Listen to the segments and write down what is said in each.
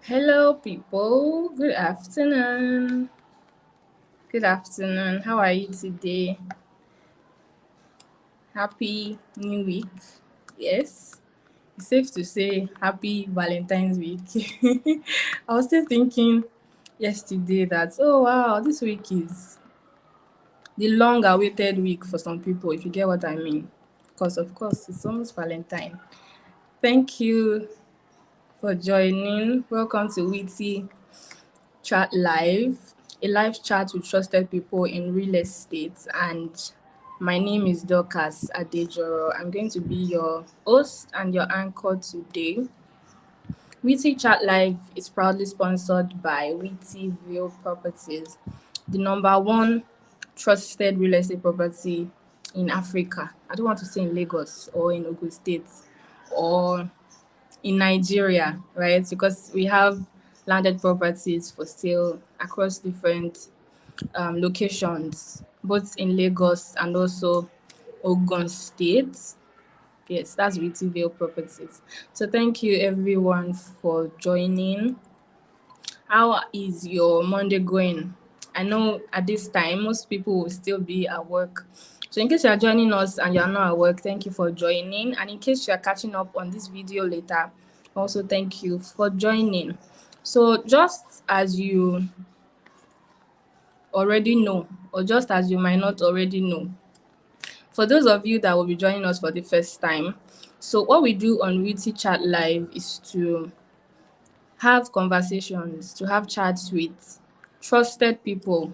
Hello, people. Good afternoon. Good afternoon. How are you today? Happy New Week. Yes, it's safe to say Happy Valentine's Week. I was still thinking yesterday that, oh wow, this week is the long awaited week for some people, if you get what I mean. Because, of course, it's almost Valentine. Thank you for joining. Welcome to Witty Chat Live, a live chat with trusted people in real estate. And my name is Dorcas Adejoro. I'm going to be your host and your anchor today. Witty Chat Live is proudly sponsored by Witty Real Properties, the number one trusted real estate property in Africa. I don't want to say in Lagos or in Ogun State or in Nigeria, right? Because we have landed properties for sale across different locations, both in Lagos and also Ogun State. Yes, that's Wittyville Properties. So thank you everyone for joining. How is your Monday going? I know at this time most people will still be at work. So in case you are joining us and you are not at work, thank you for joining. And in case you are catching up on this video later, also thank you for joining. So just as you already know, or just as you might not already know, for those of you that will be joining us for the first time, so what we do on Witty Chat Live is to have conversations, to have chats with trusted people.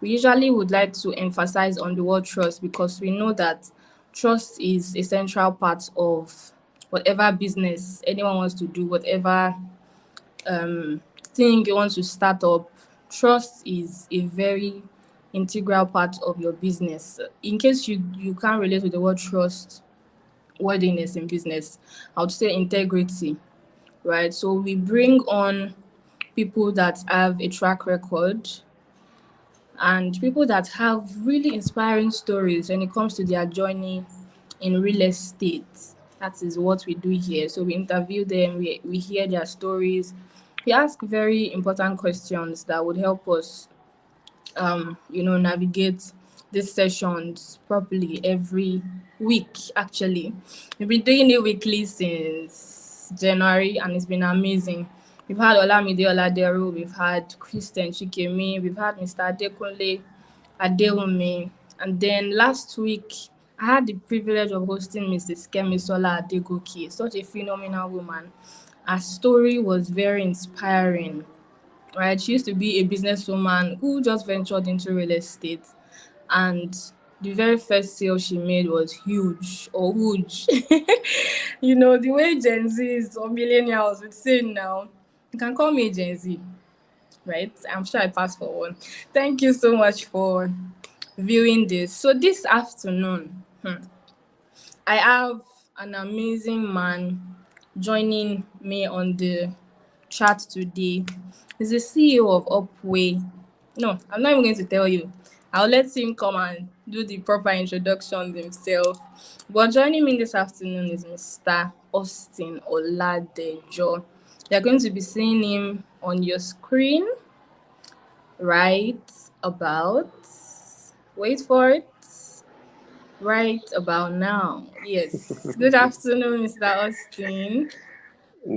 We usually would like to emphasize on the word trust because we know that trust is a central part of whatever business anyone wants to do, whatever thing you want to start up. Trust is a very integral part of your business. In case you can't relate with the word trust, worthiness in business, I would say integrity, right? So we bring on people that have a track record and people that have really inspiring stories when it comes to their journey in real estate. That is what we do here. So we interview them, we hear their stories, we ask very important questions that would help us navigate these sessions properly every week. Actually, we've been doing it weekly since January and it's been amazing. We've had Olamide Oladeru, we've had Christian Chikemi, we've had Mr. Adekunle Adewumi, and then last week I had the privilege of hosting Mrs. Kemisola Adegoke, such a phenomenal woman. Her story was very inspiring, right? She used to be a businesswoman who just ventured into real estate, and the very first sale she made was huge or huge. The way Gen Zs or millennials would say now, you can call me a Gen Z, right? I'm sure I passed for one. Thank you so much for viewing this. So this afternoon, I have an amazing man joining me on the chat today. He's the CEO of Upway. No, I'm not even going to tell you. I'll let him come and do the proper introduction himself. But joining me this afternoon is Mr. Austin Oladejo. You're going to be seeing him on your screen right about, wait for it, right about now. Yes. Good afternoon, Mr. Austin.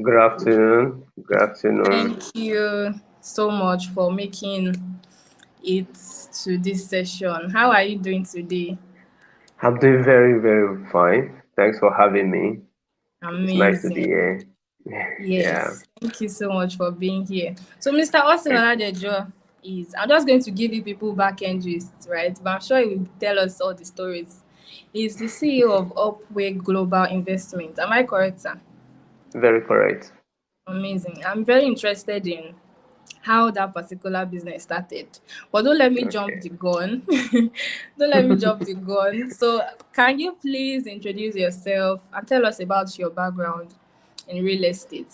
Good afternoon. Good afternoon. Thank you so much for making it to this session. How are you doing today? I'm doing very, very fine. Thanks for having me. It's nice to be Amazing. here. Yeah. Yes. Thank you so much for being here. So, Mr. Austin Oladejo is, I'm just going to give you people back end gist, right? But I'm sure he will tell us all the stories. He's the CEO of Upway Global Investment. Am I correct, sir? Very correct. Amazing. I'm very interested in how that particular business started. But don't let me jump Okay. the gun. Don't let me jump the gun. So, can you please introduce yourself and tell us about your background in real estate?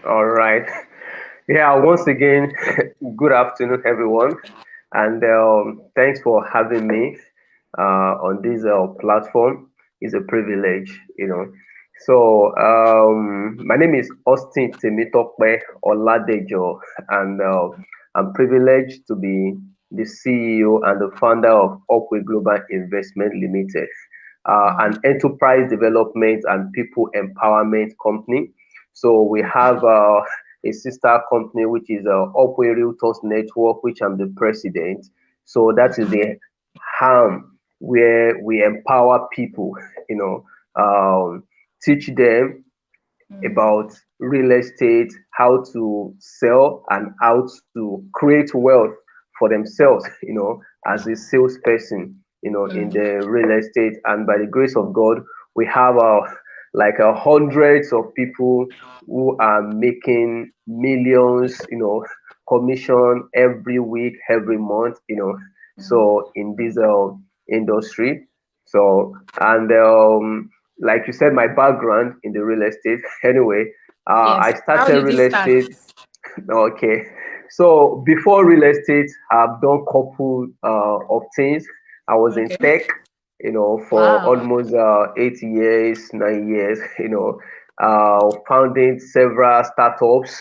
All right. Yeah, once again, good afternoon, everyone. And thanks for having me on this platform. It's a privilege. So, my name is Austin Temitope Oladejo, and I'm privileged to be the CEO and the founder of Upway Global Investment Limited, Wow. an enterprise development and people empowerment company. So, we have a sister company which is Upway Realtors Network, which I'm the president. So, that is the arm where we empower people, you know. Teach them about real estate, how to sell, and how to create wealth for themselves, as a salesperson, in the real estate. And by the grace of God, we have like hundreds of people who are making millions, commission every week, every month, so in this industry. So, and like you said, my background in the real estate. Anyway, I Yes. How started did it real start? estate. Okay, so before real estate, I've done couple of things. I was in Okay. tech, for Wow. almost 8 years, 9 years. Founding several startups.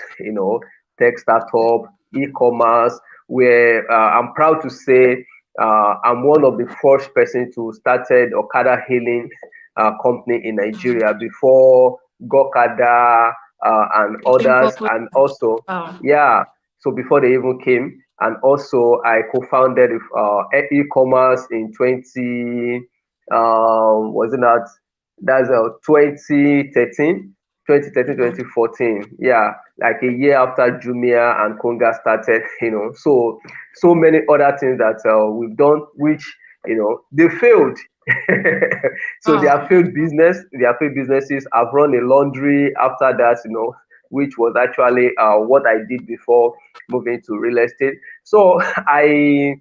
Tech startup, e-commerce. Where I'm proud to say I'm one of the first person to started Okada hailing company in Nigeria before Gokada and Became others, popular. and also, Wow. yeah, so before they even came, and also I co-founded e-commerce in 20, was it not, that's 2013, 2013, Wow. 2014, yeah, like a year after Jumia and Konga started, so many other things that we've done, which, they failed. So they Wow. have failed business, they have failed businesses. I've run a laundry after that, which was actually what I did before moving to real estate. So I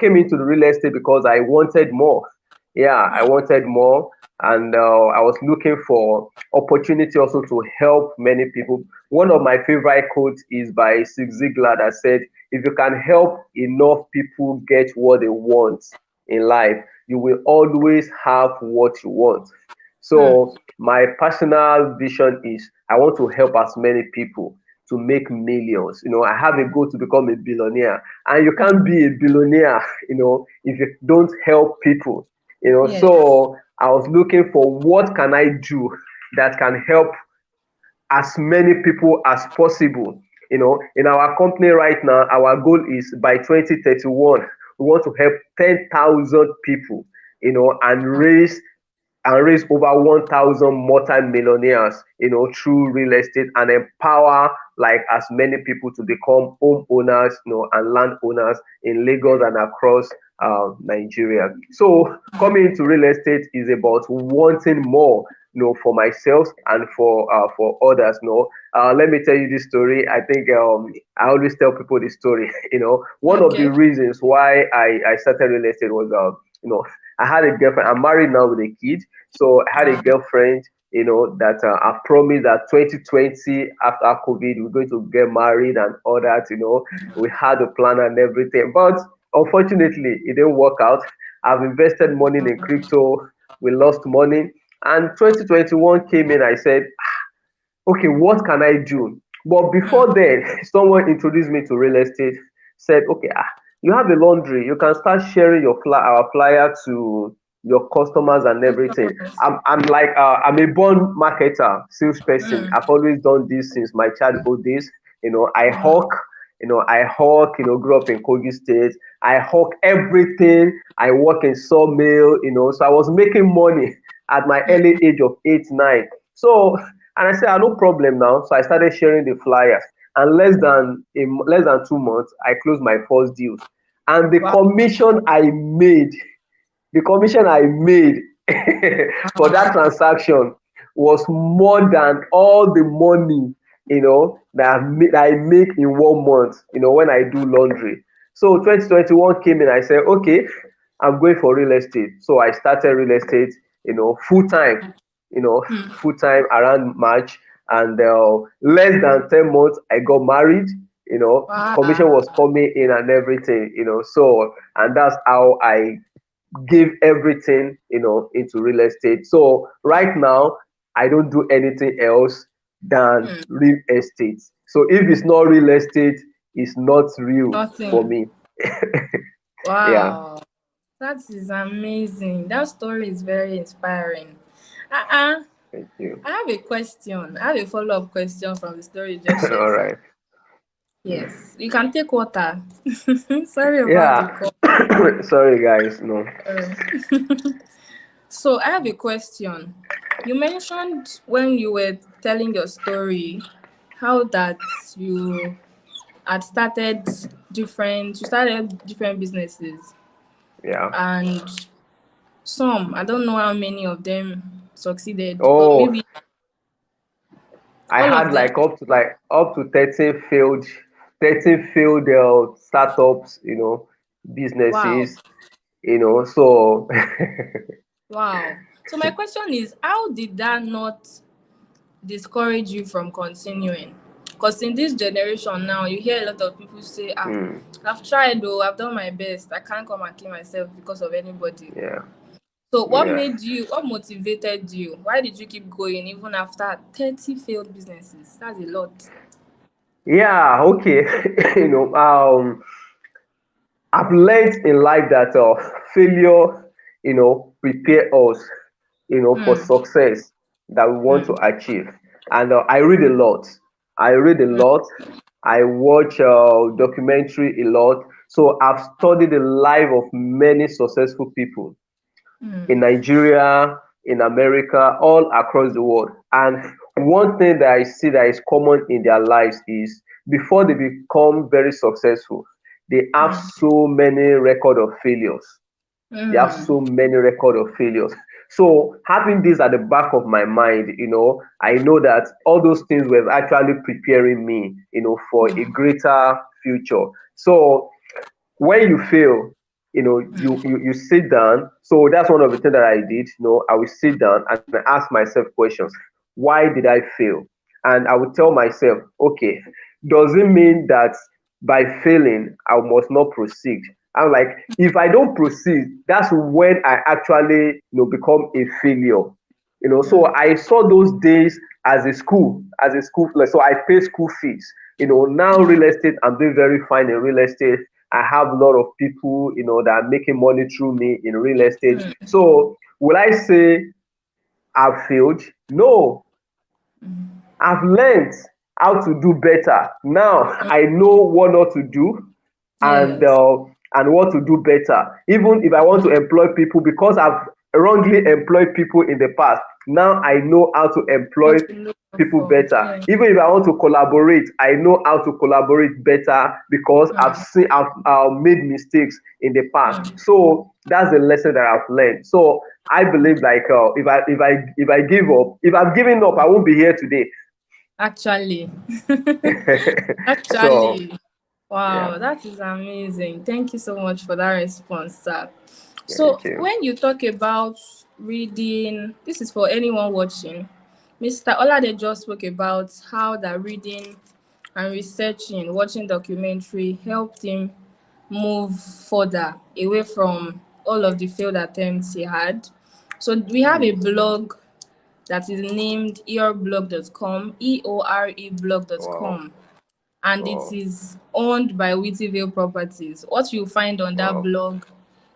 came into the real estate because I wanted more. Yeah, I wanted more, and I was looking for opportunity also to help many people. One of my favorite quotes is by Zig Ziglar that said, "If you can help enough people get what they want in life, you will always have what you want." So my personal vision is I want to help as many people to make millions. I have a goal to become a billionaire, and you can't be a billionaire, if you don't help people. Yes. So I was looking for what can I do that can help as many people as possible. In our company right now, our goal is by 2031, we want to help 10,000 people, and raise over 1,000 multi-millionaires, through real estate, and empower like as many people to become homeowners, and landowners in Lagos and across Nigeria. So coming into real estate is about wanting more, for myself and for others. Let me tell you this story. I think I always tell people this story. One of the Okay. reasons why I started real estate was I had a girlfriend. I'm married now with a kid. So I had a Wow. girlfriend, that I promised that 2020 after COVID we're going to get married and all that. We had a plan and everything, but unfortunately it didn't work out. I've invested money in crypto. We lost money, and 2021 came in. I said, okay, what can I do? But before then, someone introduced me to real estate, said, okay, you have a laundry, you can start sharing our flyer to your customers and everything. Customers. I'm like, I'm a born marketer, salesperson. I've always done this since my childhood days. I hawk, grew up in Kogi State. I hawk everything. I work in sawmill, so I was making money at my early age of 8, 9. So, and I said, no problem now. So I started sharing the flyers. And less than 2 months, I closed my first deals. And Wow. the commission I made for that transaction was more than all the money, that I make in 1 month, when I do laundry. So 2021 came in, I said, okay, I'm going for real estate. So I started real estate, full time, full time around March. And less than 10 months, I got married, commission Wow. was coming in and everything, so, and that's how I give everything, into real estate. So right now, I don't do anything else than real estate. So if it's not real estate, it's not real for Nothing. me. Yeah, Wow. That is amazing. That story is very inspiring. Uh-uh. thank you. I have a question. I have a follow-up question from the story you just shared, All sir. right. Yes. You can take water. Sorry about the Yeah. call. Sorry, guys. No. Sorry. So I have a question. You mentioned when you were telling your story how that you had started different businesses, Yeah. and some, I don't know how many of them succeeded, but Oh, maybe I all of had them. up to 13 failed startups, Wow. businesses, so Wow. So my question is, how did that not discourage you from continuing? Because in this generation now, you hear a lot of people say, mm, I've tried though, I've done my best. I can't come and kill myself because of anybody. yeah, So yeah. what motivated you? Why did you keep going even after 30 failed businesses? That's a lot. Yeah, okay. you know, um, I've learned in life that failure, prepare us, for success that we want to achieve. And I read a lot. I read a lot. I watch documentary a lot. So I've studied the life of many successful people in Nigeria, in America, all across the world. And one thing that I see that is common in their lives is before they become very successful, they have so many record of failures. They have so many record of failures. So having this at the back of my mind, I know that all those things were actually preparing me, for a greater future. So when you fail, you sit down. So that's one of the things that I did. I will sit down and ask myself questions. Why did I fail? And I would tell myself, okay, does it mean that by failing I must not proceed? I'm like, if I don't proceed, that's when I actually become a failure. So I saw those days as a school, like, so I pay school fees. Now real estate, I'm doing very fine in real estate. I have a lot of people, that are making money through me in real estate. So will I say I've failed? No, I've learned how to do better. Now I know what not to do, and Yes. what to do better. Even if I want to employ people, because I've wrongly employed people in the past, now I know how to employ What to look out people for. better. Yeah. Even if I want to collaborate, I know how to collaborate better because I've made mistakes in the past. So that's the lesson that I've learned. So I believe, like, if I give up, if I'm giving up, I won't be here today. Actually. So Actually. yeah, Wow, that is amazing. Thank you so much for that response, sir. So, thank you. when you talk about reading, this is for anyone watching. Mr. Olade just spoke about how that reading and researching, watching documentary helped him move further away from all of the failed attempts he had. So, we have a Mm, blog that is named eorblog.com, wow, eoreblog.com, and it wow, is owned by Wittyville Properties. What you find on that wow, blog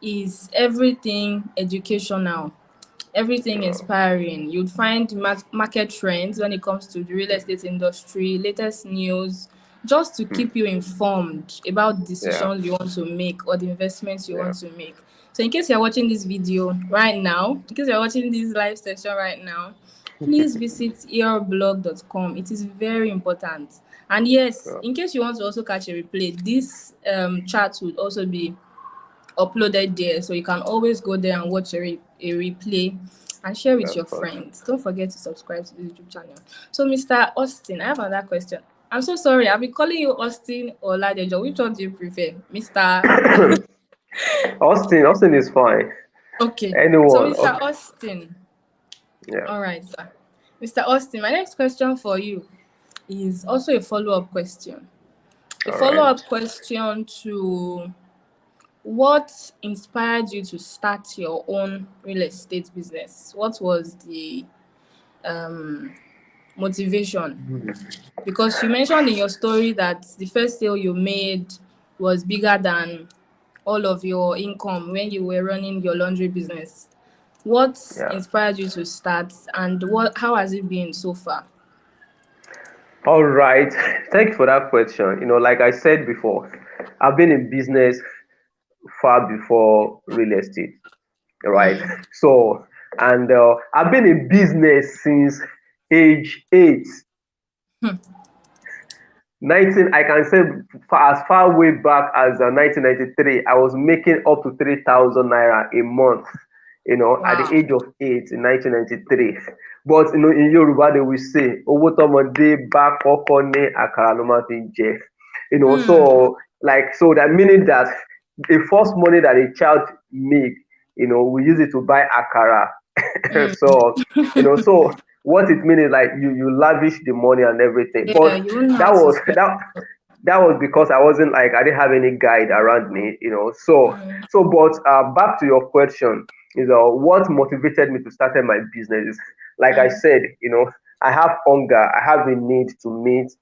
is everything educational, everything wow. inspiring. You'd find market trends when it comes to the real estate industry, latest news, just to Hmm. keep you informed about Yeah, decisions you want to make or the investments you yeah, want to make. So, in case you're watching this video right now, in case you're watching this live session right now, please visit earblog.com. It is very important. And yes, yeah, in case you want to also catch a replay, this chat would also be uploaded there. So you can always go there and watch a replay and share yeah, with your of course. friends. Don't forget to subscribe to the YouTube channel. So, Mr. Austin, I have another question. I'm so sorry. I'll be calling you Austin or Ladejo. Which one do you prefer? Mr. Austin is fine. Okay. So, Anyone? Mr. Austin. Yeah. All right, sir. Mr. Austin, my next question for you is also a follow-up question. A All right. follow-up question to what inspired you to start your own real estate business? What was the motivation? Because you mentioned in your story that the first sale you made was bigger than all of your income when you were running your laundry business. What Yeah. inspired you to start, and how has it been so far? All right. Thank you for that question. Like I said before, I've been in business far before real estate, right? So, and I've been in business since age 8. 19, I can say as far way back as 1993, I was making up to 3,000 naira a month, at the Wow. age of 8 in 1993. But, in Yoruba, they will say, Owó tọmọdé bá kọ́kọ́ ní àkàrà ló máa fi jẹ. So, so that meaning that the first money that a child make, we use it to buy akara. So, so what it means is like you lavish the money and everything. Yeah, But you won't that have to was spend. that was because I wasn't like I didn't have any guide around me. So but back to your question is what motivated me to start my business is, like I said, I have hunger, I have a need to meet,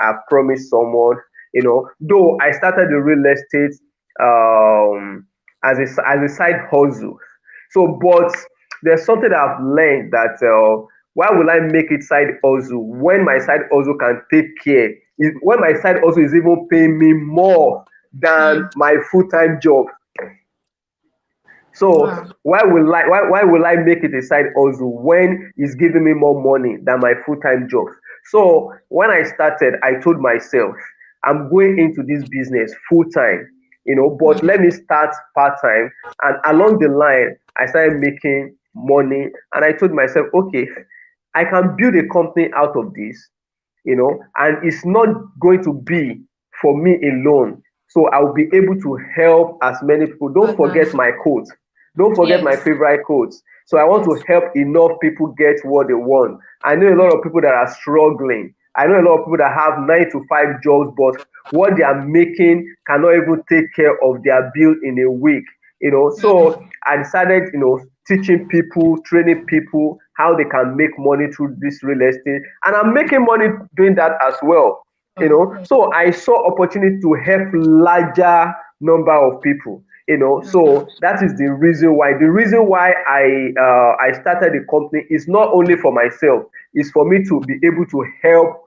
I promised someone, though I started the real estate as a side hustle. So but there's something that I've learned that why will I make it side hustle when my side hustle can take care? When my side hustle is even paying me more than my full-time job. So Wow. why will I make it a side hustle when it's giving me more money than my full-time job? So when I started, I told myself, I'm going into this business full-time, but let me start part-time. And along the line, I started making money, and I told myself, okay, I can build a company out of this, and it's not going to be for me alone. So I'll be able to help as many people. Don't forget Others. my quote. Don't forget my Yes. favorite quotes. So I want to Yes. help enough people get what they want. I know a lot of people that are struggling. I know a lot of people that have 9 to 5 jobs, but what they are making cannot even take care of their bill in a week. So I decided, teaching people, training people how they can make money through this real estate, and I'm making money doing that as well. So I saw opportunity to help larger number of people. So that is the reason why. The reason why I started the company is not only for myself, it's for me to be able to help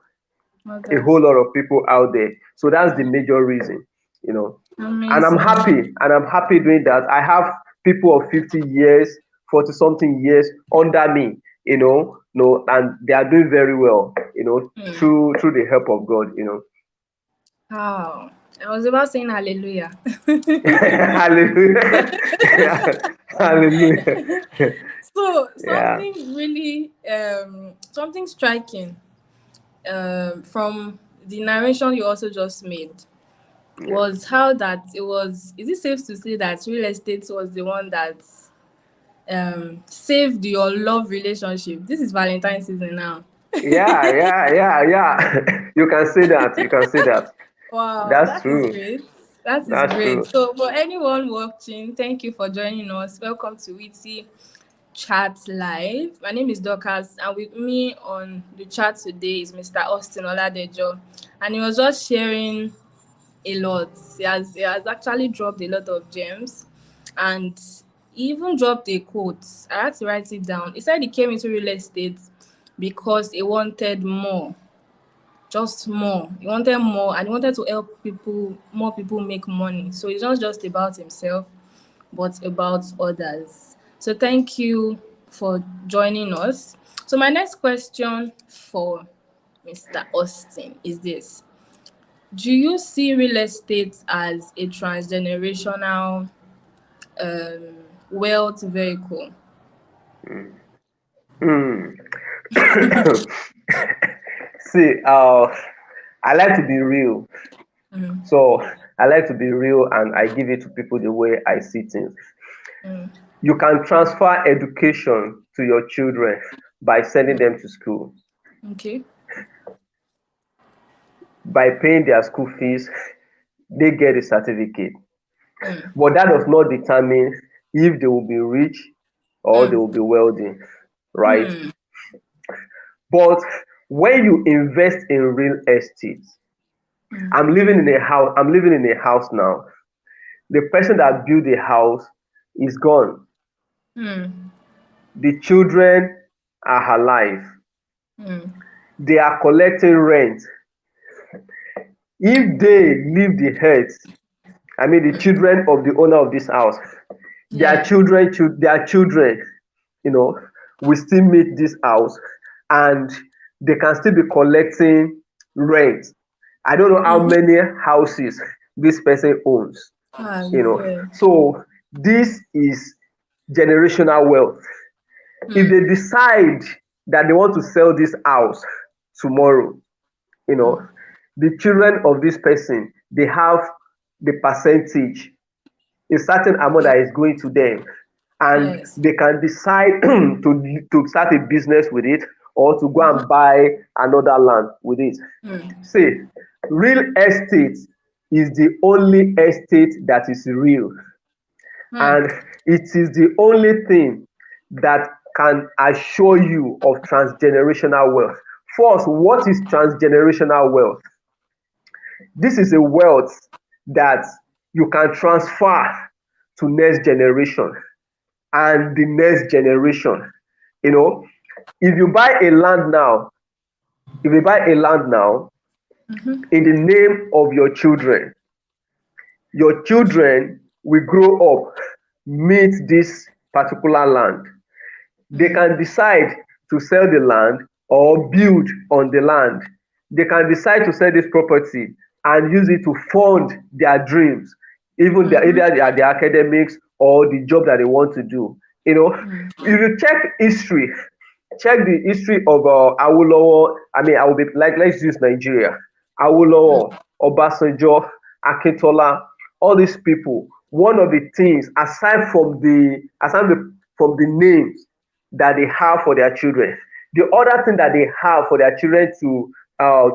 a whole Others. lot of people out there. So that's the major reason, you know. And I'm Amazing. happy, and I'm happy doing that. I have people of 50 years, 40 something years under me, and they are doing very well, through the help of God. Wow. I was about saying hallelujah. Hallelujah. Hallelujah. So Yeah. something really something striking from the narration you also just made Yeah. was how that it was, is it safe to say that real estate was the one that saved your love relationship? This is Valentine's season now. Yeah, yeah, yeah, yeah. You can say that. You can say that. Wow, That's that is true. great. That is That's great. true. So for anyone watching, thank you for joining us. Welcome to Witty Chat Live. My name is Dorcas, and with me on the chat today is Mr. Austin Oladejo. And he was just sharing a lot. He has actually dropped a lot of gems, and he even dropped a quote. I had to write it down. He said he came into real estate because he wanted more, just more. He wanted more, and he wanted to help people, more people make money. So it's not just about himself, but about others. So thank you for joining us. So my next question for Mr. Austin is this: do you see real estate as a transgenerational wealth vehicle? Hmm. See, I like to be real. So I like to be real, and I give it to people the way I see things. You can transfer education to your children by sending them to school, Okay. by paying their school fees, they get a certificate. But that does not determine if they will be rich or they will be wealthy, right? But when you invest in real estate, I'm living in a house now. The person that built the house is gone. Mm. The children are alive. Mm. They are collecting rent. If they leave the earth, I mean the children of the owner of this house, their Yeah. children, their children, you know, will still meet this house, and they can still be collecting rent. I don't know how Mm-hmm. many houses this person owns, Ah, you know. yeah. So this is generational wealth. If they Mm. decide that they want to sell this house tomorrow, you know, the children of this person, they have the percentage, a certain amount that is going to them, and Yes. they can decide to start a business with it, or to go Mm-hmm. and buy another land with it. Mm. See, real estate is the only estate that is real, Mm. and it is the only thing that can assure you of transgenerational wealth. First, what is transgenerational wealth? This is a wealth that you can transfer to next generation and the next generation. You know, if you buy a land now, if you buy a land now Mm-hmm. in the name of your children will grow up, meet this particular land. They Mm. can decide to sell the land or build on the land. They can decide to sell this property and use it to fund their dreams, even Mm-hmm. either their academics or the job that they want to do. You know, Mm. if you check the history of Awolowo. I mean, I will be like, let's use Nigeria. Mm. Awolowo, Obasanjo, Akintola, all these people. One of the things, from the names that they have for their children, the other thing that they have for their children to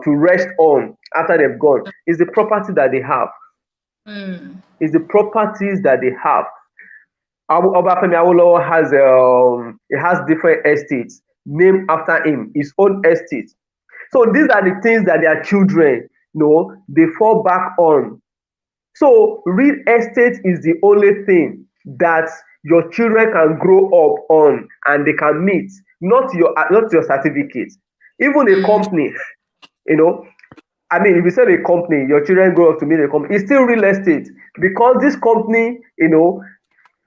rest on after they've gone is the property that they have. Mm. Is the properties that they have. Obafemi Awolowo has different estates named after him, his own estate. So these are the things that their children, they fall back on. So real estate is the only thing that your children can grow up on and they can meet, not your certificate. Even a Mm. company, you know, I mean, if you sell a company, your children grow up to meet a company, it's still real estate, because this company,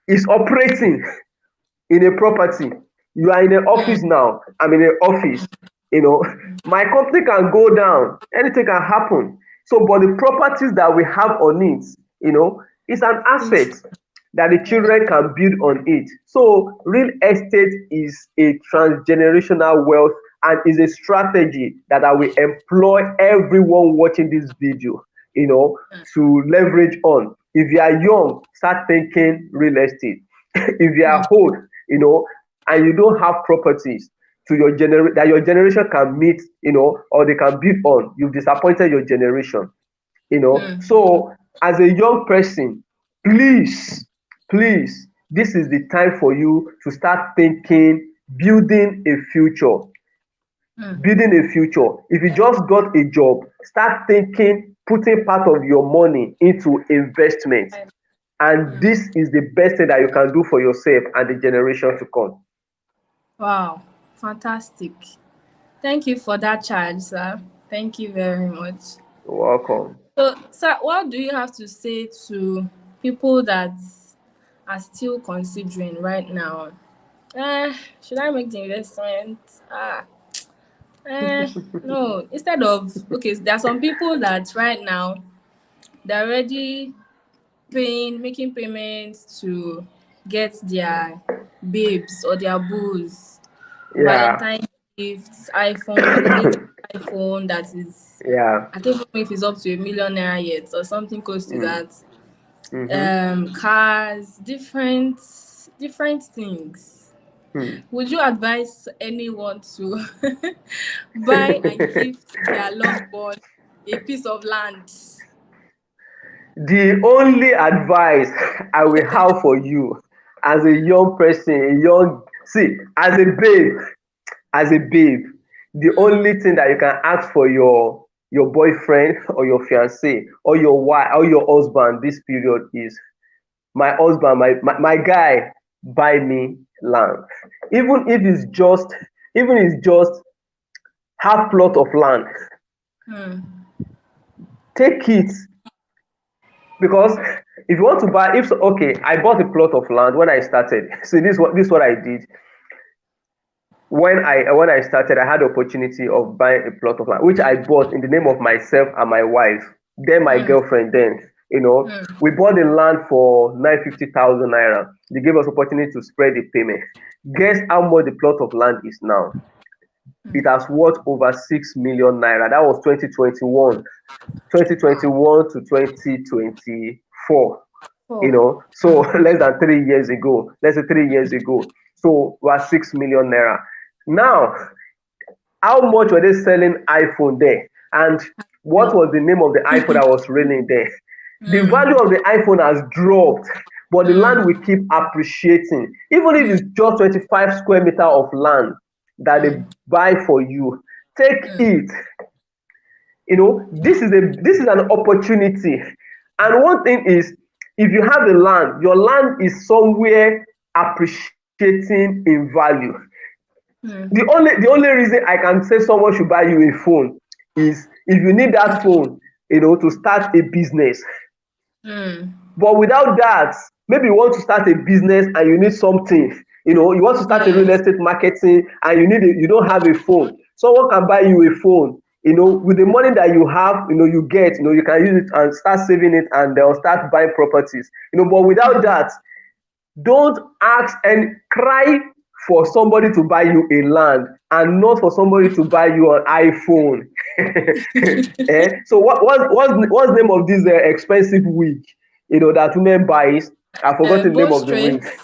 is operating in a property. You are in an Mm. office now, I'm in an office, you know my company can go down, anything can happen. So but the properties that we have on it, is an asset Is that the yeah. children can build on it. So real estate is a transgenerational wealth, and is a strategy that I will employ everyone watching this video, to leverage on. If you are young, start thinking real estate. If you Mm. are old, and you don't have properties that your generation can meet, or they can build on, you've disappointed your generation. Mm. So as a young person, please, this is the time for you to start thinking, building a future. Mm. Building a future. If you just got a job, start thinking, putting part of your money into investment. And Mm. this is the best thing that you can do for yourself and the generation to come. Wow. Fantastic. Thank you for that charge, sir. Thank you very much. You're welcome. So, sir, what do you have to say to people that are still considering right now? Should I make the investment? No. Instead of okay, there are some people that right now they're already making payments to get their babes or their bulls Yeah, Valentine gifts, iPhone, the latest iPhone that is, yeah. I don't know if it's up to a million naira yet or something close to Mm. that. Mm-hmm. Cars, different things. Hmm. Would you advise anyone to buy and gift their loved one a piece of land? The only advice I will have for you, as a young person, as a babe, the only thing that you can ask for your boyfriend or your fiance or your wife or your husband this period is, my husband, my guy, buy me land. Even if it's just, even if it's just half plot of land, take it. Because if you want to buy, if okay, I bought a plot of land when I started. So this what I did. When I started, I had the opportunity of buying a plot of land, which I bought in the name of myself and my wife, then my girlfriend. Then we bought the land for 950,000 naira. They gave us opportunity to spread the payment. Guess how much the plot of land is now? It has worth over 6 million naira. That was 2021, 2021 to 2024. Oh. So less than 3 years ago, let's say 3 years ago. So was 6 million naira. Now, how much were they selling iPhone there? And what was the name of the iPhone that was raining there? The value of the iPhone has dropped, but the land will keep appreciating. Even if it's just 25 square meter of land that they buy for you, take it. This is an opportunity. And one thing is, if you have a land, your land is somewhere appreciating in value. The only reason I can say someone should buy you a phone is if you need that phone, to start a business. But without that, maybe you want to start a business and you need something. You want to start a real Yes. estate marketing and you don't have a phone. Someone can buy you a phone. With the money that you have, you get, you can use it and start saving it, and they'll start buying properties. But without that, don't ask and cry for somebody to buy you a land and not for somebody to buy you an iPhone. So what's the name of this expensive wig that women buys? I forgot the Bow name of the wig. straight.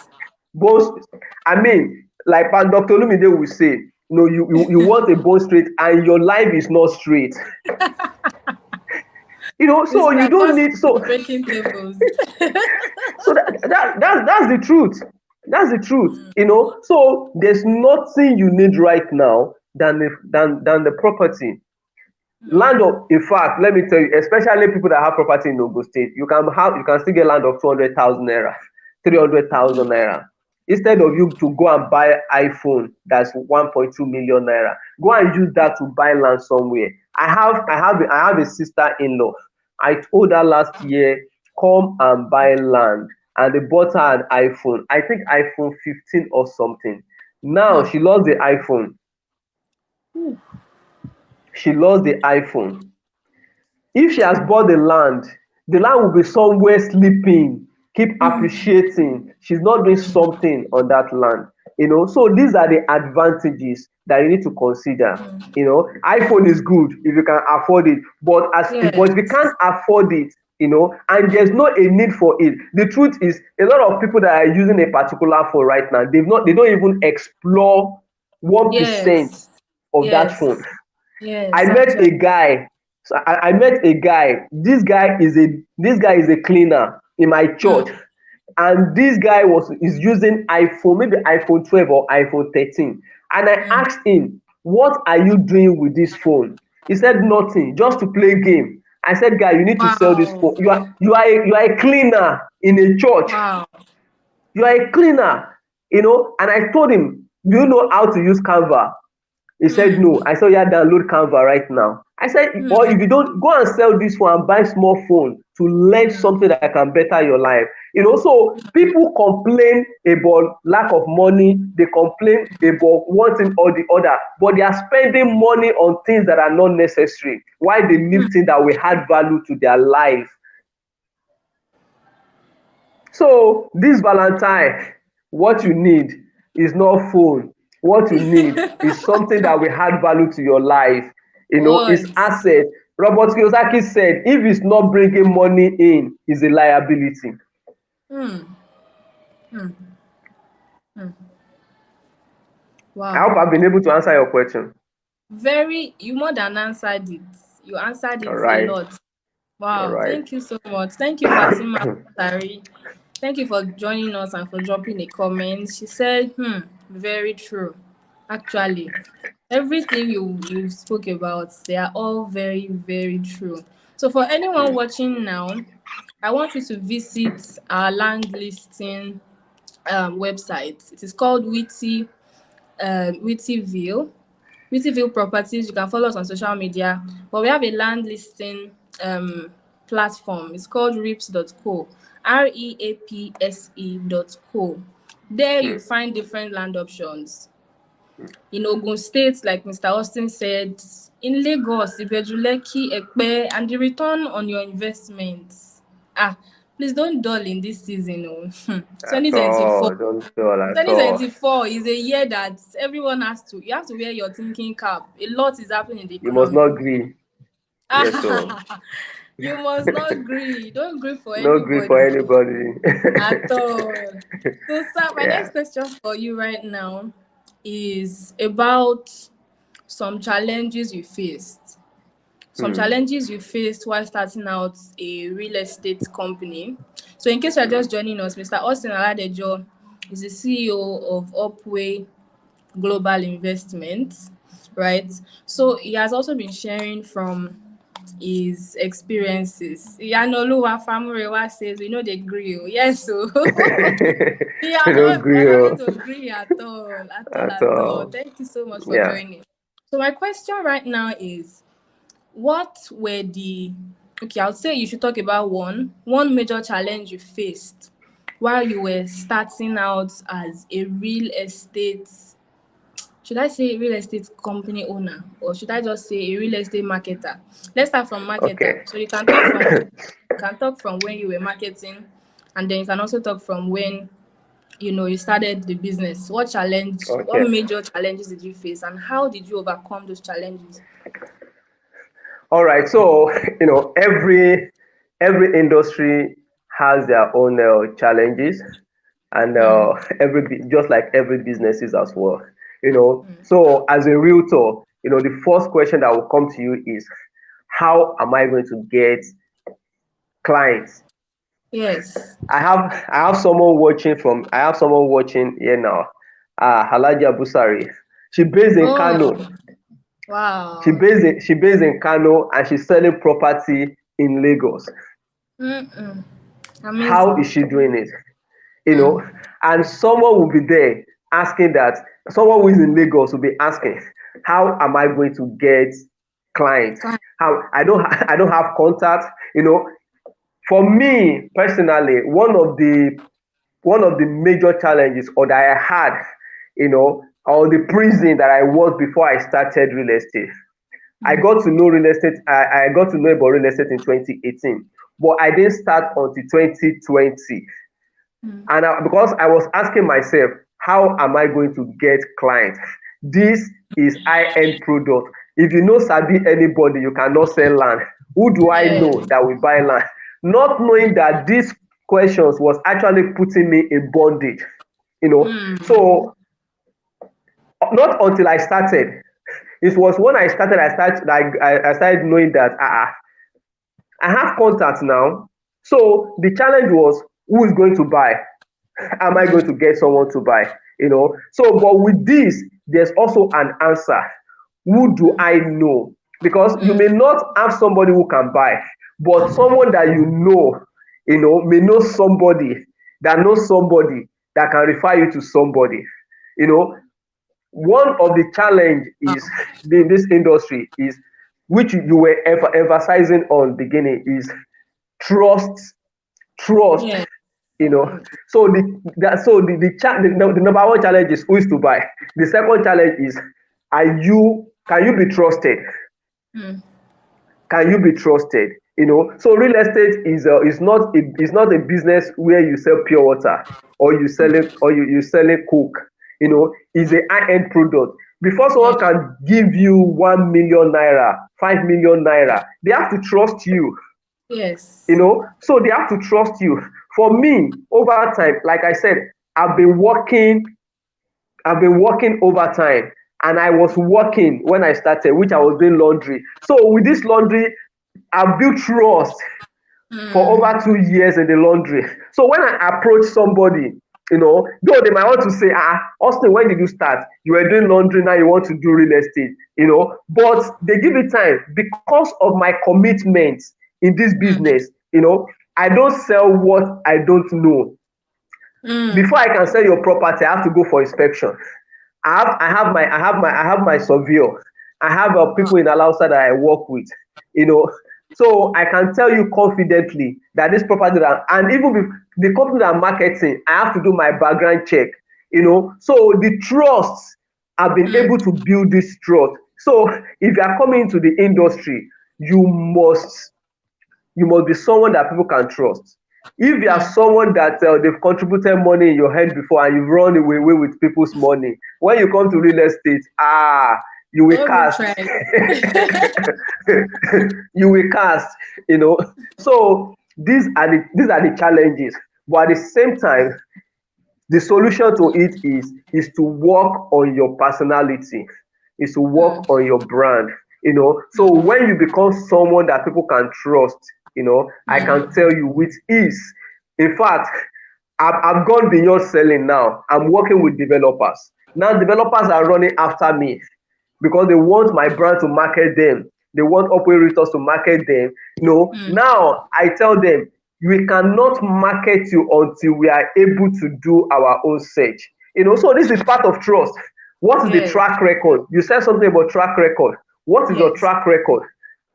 Both, I mean, like Dr. Lumide will say, you want a bone straight and your life is not straight. So you Mr. don't Boss need, so breaking tables. so that's the truth. That's the truth. So there's nothing you need right now than the property. Land of, in fact, let me tell you, especially people that have property in Ogun State, you can still get land of 200,000 naira, 300,000 naira. Instead of you to go and buy iPhone that's 1.2 million naira, go and use that to buy land somewhere. I have a sister-in-law. I told her last year, come and buy land, and they bought her an iPhone. I think iPhone 15 or something. Now she lost the iPhone. She lost the iPhone. If she has bought the land will be somewhere sleeping, keep appreciating. She's not doing something on that land. So these are the advantages that you need to consider. iPhone is good if you can afford it, but if you Yes. can't afford it, and there's not a need for it. The truth is, a lot of people that are using a particular phone right now, they don't even explore 1% Yes. of that phone. Yes. I Yes. met Actually. a guy. So I met a guy. This guy is a cleaner in my church, and this guy is using iPhone, maybe iPhone 12 or iPhone 13. And I asked him, "What are you doing with this phone?" He said, "Nothing, just to play game." I said, "Guy, you need to sell this Wow. phone. You are a cleaner in a church. Wow. You are a cleaner." And I told him, "Do you know how to use Canva?" He said no. I said, yeah, download Canva right now. I said, or if you don't, go and sell this phone and buy small phone to learn something that can better your life. So people complain about lack of money, they complain about one thing or the other, but they are spending money on things that are not necessary. Why they leave things that will add value to their life? So this Valentine, what you need is not phone. What you need is something that will add value to your life. It's Words. asset. Robert Kiyosaki said, if it's not bringing money in, it's a liability. I Wow. hope I've been able to answer your question. You more than answered it. You answered All it a right. lot. All Wow. right. Thank you so much. Thank you, Fatima Tari. Thank you for joining us and for dropping a comment. She said, very true. Actually. Everything you spoke about, they are all very, very true. So for anyone watching now, I want you to visit our land listing website. It is called Wittyville. Wittyville Properties. You can follow us on social media. But we have a land listing platform. It's called reaps.co. reapse.co. There you Hmm. find different land options. In Ogun State, like Mr. Austin said, in Lagos, Ibejuleki, Ekpe, and the return on your investment. Ah, please don't dull in this season. Oh. At 2024. all, don't dull at all. 2024 is a year that everyone you have to wear your thinking cap. A lot is happening in the You must economy. not agree. Yes, so You must not agree. Don't agree for no agree for anybody anybody. at all. So, sir, my Yeah. next question for you right now is about some challenges you faced. Some Hmm. challenges you faced while starting out a real estate company. So, in case you're Hmm. just joining us, Mr. Austin Aladejo is the CEO of Upway Global Investments, right? So, he has also been sharing from his experiences. Iyanoluwa Famurewa says, we know the grill. Yes, so We don't we're agree not going oh, to agree at all, at all, at at all. all. Thank you so much for Yeah. joining. So my question right now is, what were the okay, I would say you should talk about one major challenge you faced while you were starting out as a real estate, should I say real estate company owner, or should I just say a real estate marketer? Let's start from marketer. Okay. So you can talk from when you were marketing, and then you can also talk from when you started the business. What Okay. major challenges did you face, and how did you overcome those challenges? All right. So, every industry has their own challenges, and just like every businesses as well. So as a realtor, the first question that will come to you is, how am I going to get clients? Yes. I have someone watching here now. Halaja Busari. She based in Oh, Kano. wow. She based in Kano, and she's selling property in Lagos. Mm-mm. How Amazing. is she doing it? You know, Mm. and someone will be there asking that, someone who is in Lagos will be asking, how am I going to get clients? Fine. How I don't have contact. For me personally, one of the major challenges or that I had, or the prison that I was before I started real estate. I Mm. got to know real estate. I got to know about real estate in 2018, but I didn't start until 2020. Mm. And because I was asking myself, how am I going to get clients? This is high-end product. If you know sabi anybody, you cannot sell land. Who do I Yeah. know that will buy land? Not knowing that these questions was actually putting me in bondage. Mm. So not until I started. It was when I started knowing that I have contacts now. So the challenge was, who is going to buy? Am I going Mm. to get someone to buy? So but with this, there's also an answer. Who do I know? Because you Mm. may not have somebody who can buy, but someone that may know somebody that can refer you to somebody. you know One of the challenge is Wow. in this industry is, which you were emphasizing on beginning, is trust. Trust. Yeah. you know so the number one challenge is, who is to buy. The second challenge is, can you be trusted? Mm. Can you be trusted? So real estate is not a business where you sell pure water, or you selling coke. It's a high-end product. Before Yeah. someone can give you 1 million naira, 5 million naira, they have to trust you. Yes. So they have to trust you. For me, over time, like I said, i've been working I've been working overtime, and I was working when I started, which I was doing laundry. So with this laundry, I've built trust for Mm. over 2 years in the laundry. So when I approach somebody, Though they might want to say, Austin, when did you start? You were doing laundry, now you want to do real estate, but they give it time because of my commitment in this Mm. business. I don't sell what I don't know. Mm. Before I can sell your property, I have to go for inspection. I have my surveyor. I have Wow. people in Alausa that I work with. You know, so I can tell you confidently that this property and even with the company that I'm marketing, I have to do my background check. So the trust, I've been Mm. able to build this trust. So if you are coming into the industry, you must you must be someone that people can trust. If you are Mm. someone that they've contributed money in your head before and you've run away with people's money, when you come to real estate, you will Don't even cast. try. You will cast. So these are the challenges. But at the same time, the solution to it is to work on your personality, is to Mm. work on your brand. So Mm. when you become someone that people can trust, I can Mm. tell you with ease. In fact, I've gone beyond selling now. I'm working with developers. Now developers are running after me because they want my brand to market them. They want operators to market them. Mm. Now I tell them, we cannot market you until we are able to do our own search. So this is part of trust. What is the Yes. track record? You said something about track record. What is your Yes. track record?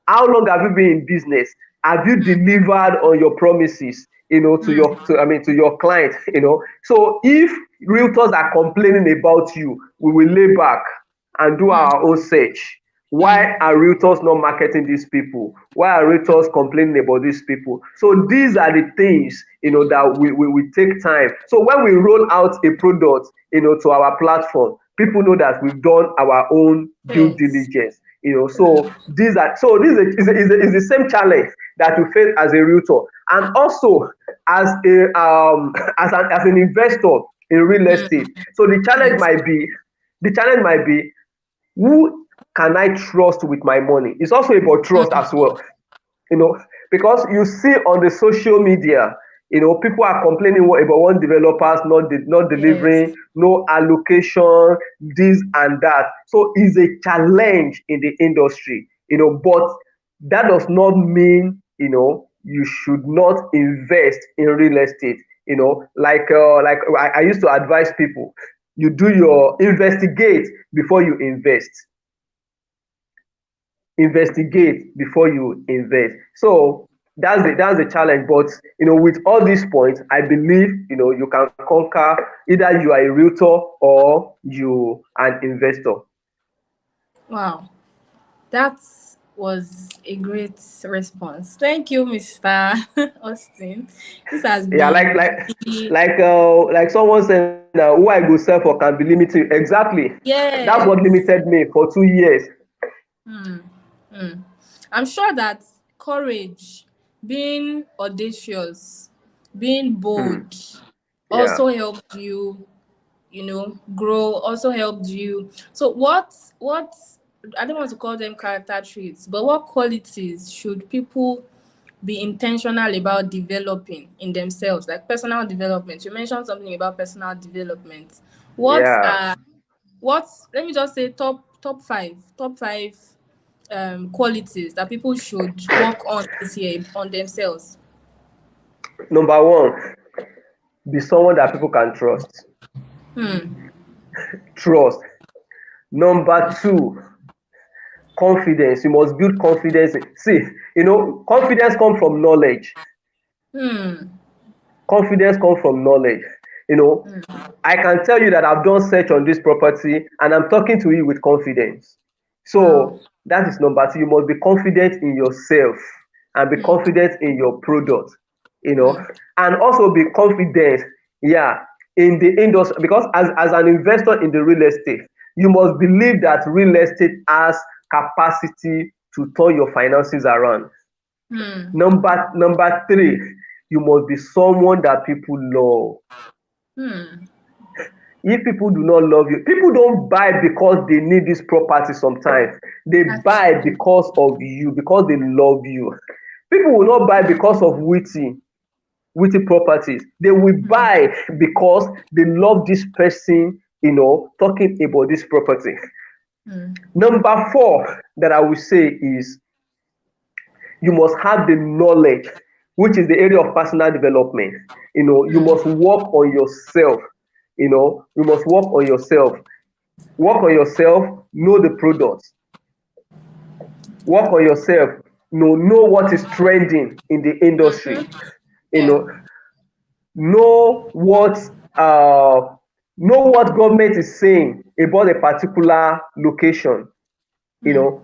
How long have you been in business? Have you Mm. delivered on your promises, Mm. to your client? So if realtors are complaining about you, we will lay back and do Mm. our own search. Why Mm. are realtors not marketing these people? Why are realtors complaining about these people? So these are the things, that we take time. So when we roll out a product, to our platform, people know that we've done our own due Yes. diligence. So this is the same challenge that you face as a realtor, and also as a as an investor in real Mm. estate. So Yes. the challenge might be, who can I trust with my money? It's also about trust Mm. as well, you know, because you see on the social media, people are complaining about one developers not Yes. delivering, no allocation, this and that. So it's a challenge in the industry, but that does not mean, you should not invest in real estate. Like I used to advise people, you do your investigate before you invest. Investigate before you invest. So that's the challenge. But with all these points, I believe you can conquer, either you are a realtor or you an investor. Wow. That was a great response. Thank you, Mr. Austin. This has Yeah, like been like really, like someone said, who I go sell for can be limited. Exactly. That's what yes. limited me for 2 years. Hmm. Hmm. I'm sure that courage, being audacious, being Hmm. bold Yeah. also helped you, grow, also helped you. So what I don't want to call them character traits, but what qualities should people be intentional about developing in themselves, like personal development? You mentioned something about personal development. What Yeah. are what let me just say top five qualities that people should work on this year on themselves. Number one, be someone that people can trust. Hmm. Trust. Number two, confidence. You must build confidence. See, confidence comes from knowledge. Hmm. Confidence comes from knowledge. you know I can tell you that I've done search on this property and I'm talking to you with confidence. Wow. So that is number two. You must be confident in yourself and be Hmm. confident in your product, you know Hmm. and also be confident, yeah, in the industry, because as an investor in the real estate, you must believe that real estate has capacity to turn your finances around. Hmm. Number three, you must be someone that people love. Hmm. If people do not love you, people don't buy because they need this property sometimes. They buy Actually. because of you, because they love you. People will not buy because of Witty. Witty properties. They will buy because they love this person, talking about this property. Number four that I will say is you must have the knowledge, which is the area of personal development. You must work on yourself. You must work on yourself. Work on yourself, know the products. Work on yourself, know what is trending in the industry. You Yeah. know, know what uh know what government is saying about a particular location.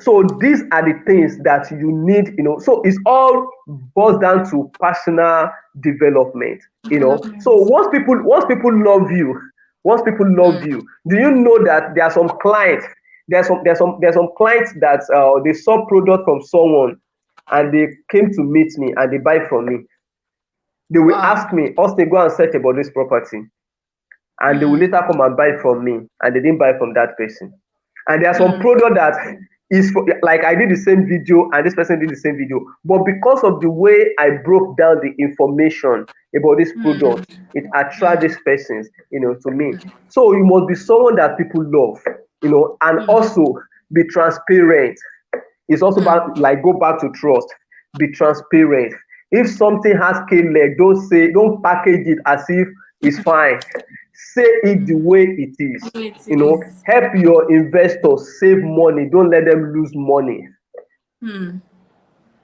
So these are the things that you need. So it's all boils down to personal development. So Development. once people love you, do you know that there are some clients, there's some clients that they saw product from someone and they came to meet me and they buy from me. They will Wow. ask me, Austin, go and search about this property, and they will later come and buy from me, and they didn't buy from that person. And there are some product that is for, like I did the same video and this person did the same video, but because of the way I broke down the information about this product, it attract these persons, to me. So you must be someone that people love, and also be transparent. It's also about, like, go back to trust. Be transparent. If something has k-leg, don't package it as if it's fine. Say it the way it is. The way it is. Help your investors save money. Don't let them lose money.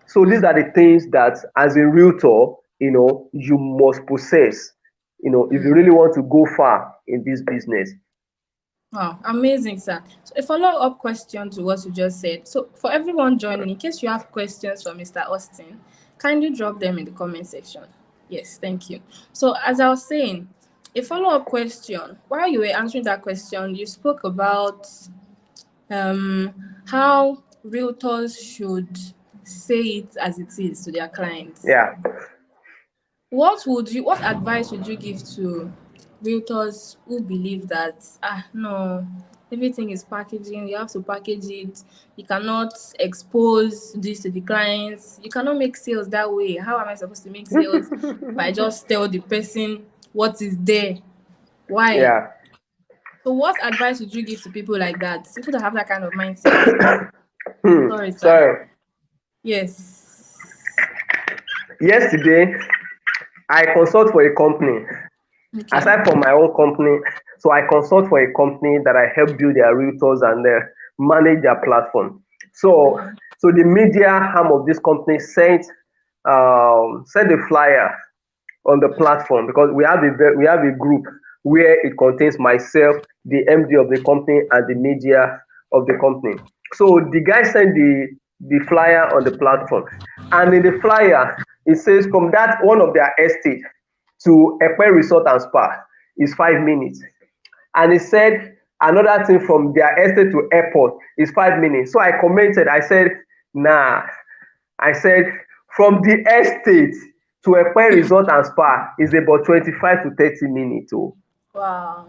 So these are the things that as a realtor, you must possess, if you really want to go far in this business. Wow, amazing, sir. So a follow-up question to what you just said. So for everyone joining, in case you have questions for Mr. Austin, kindly drop them in the comment section. Yes, thank you. So as I was saying, a follow-up question. While you were answering that question, you spoke about how realtors should say it as it is to their clients. Yeah. What advice would you give to realtors who believe that no, everything is packaging, you have to package it, you cannot expose this to the clients, you cannot make sales that way. How am I supposed to make sales if I just tell the person what is there? Why? Yeah. So what advice would you give to people like that? People that have that kind of mindset? Sorry, sir. Sorry. Yes. Yesterday, I consult for a company. Okay. Aside from my own company, so I consult for a company that I help build their realtors and manage their platform. So the media arm of this company sent a flyer on the platform, because we have a group where it contains myself, the MD of the company, and the media of the company. So the guy sent the flyer on the platform, and in the flyer it says from that one of their estate to Epe Resort and Spa is 5 minutes, and he said another thing from their estate to airport is 5 minutes. So I commented, I said, nah, I said from the estate to Epe Resort and Spa is about 25 to 30 minutes. Oh. Wow.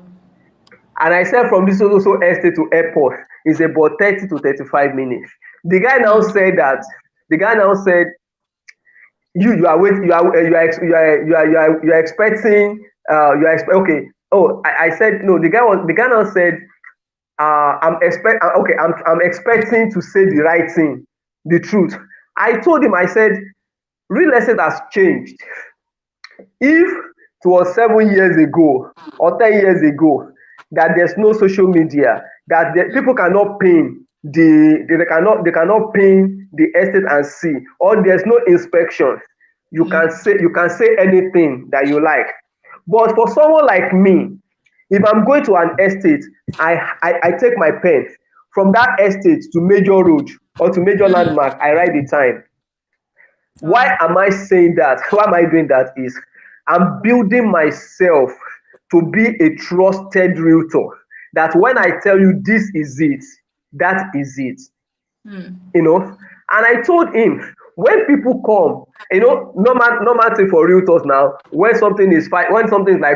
And I said from this also estate to airport is about 30 to 35 minutes. The guy now said that, the guy now said, you are waiting, you are expecting, okay. Oh, I said no. The guy now said, I'm expecting to say the right thing, the truth. I told him, I said, real estate has changed. If it was 7 years ago or 10 years ago that there's no social media, that people cannot pin they cannot pin the estate and see, or there's no inspection, you can say anything that you like. But for someone like me, if I'm going to an estate, I take my pen from that estate to major road or to major landmark, I write the time. Why Wow. am I saying that? Why am I doing that? Is I'm building myself to be a trusted realtor. That when I tell you this is it, that is it. And I told him, when people come, normal thing for realtors now, when something is like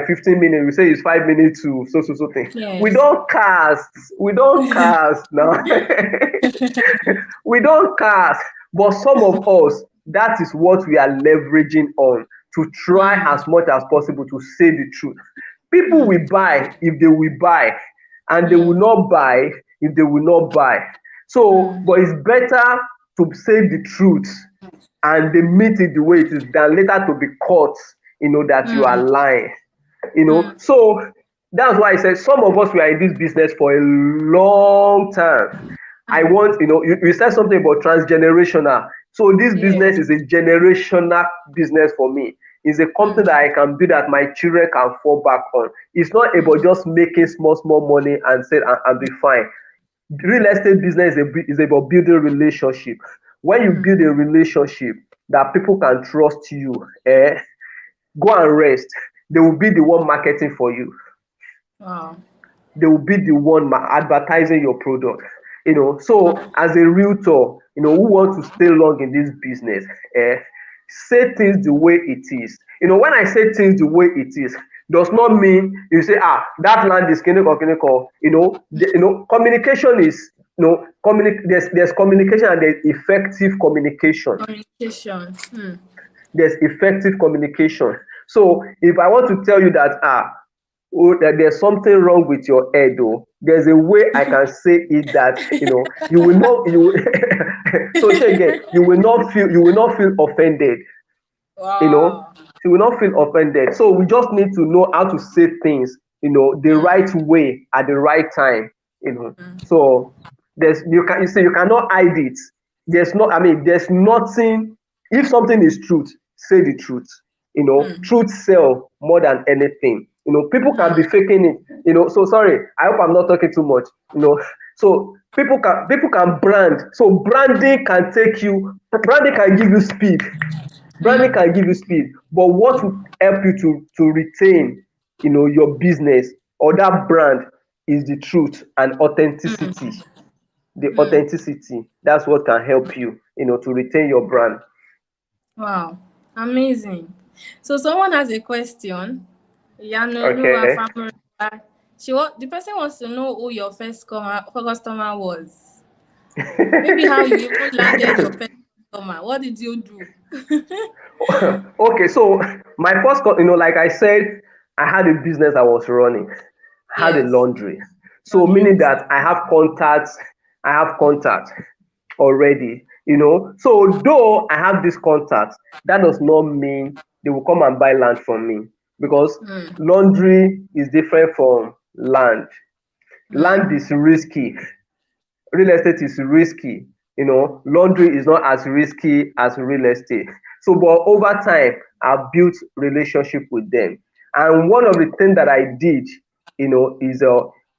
15 minutes, we say it's 5 minutes to so thing. We Yes. don't cast, we don't cast now. We don't cast, but some of us, that is what we are leveraging on to try as much as possible to say the truth. People will buy if they will buy, and they will not buy if they will not buy. So, but it's better to say the truth and they meet it the way it is than later to be caught, that you are lying. So that's why I said some of us were in this business for a long time. I want, you said something about transgenerational. So this business Yes. is a generational business for me. It's a company that I can build that my children can fall back on. It's not about just making small money and say and be fine. Real estate business is about building relationship. When you build a relationship that people can trust you, go and rest. They will be the one marketing for you. Wow. They will be the one advertising your product. So as a realtor, who wants to stay long in this business, say things the way it is. When I say things the way it is, does not mean you say, that land is clinical. Communication is, there's communication and there's effective communication. Communication. There's effective communication. So if I want to tell you that that there's something wrong with your head, there's a way I can say it that you will not so again, you will not feel offended. you know Wow. you will not feel offended. So we just need to know how to say things the right way at the right time. So you cannot hide it. There's nothing. If something is truth, say the truth. Truth sell more than anything. People can be faking it. So sorry, I hope I'm not talking too much. So people can brand. So branding can give you speed. Branding can give you speed, but what will help you to retain your business or that brand is the truth and authenticity. The authenticity, that's what can help you to retain your brand. Wow. Amazing. So someone has a question. Yanoluwa Okay. Famara. The person wants to know who your first customer was. Maybe how you even landed your first customer. What did you do? Okay, so my first like I said, I had a business I was running. I had a Yes. laundry. So Laundry meaning business. that I have contacts already. So though I have this contact, that does not mean they will come and buy land from me, because laundry is different from land. Land is risky. Real estate is risky. Laundry is not as risky as real estate. So but over time I've built relationship with them. And one of the things that I did is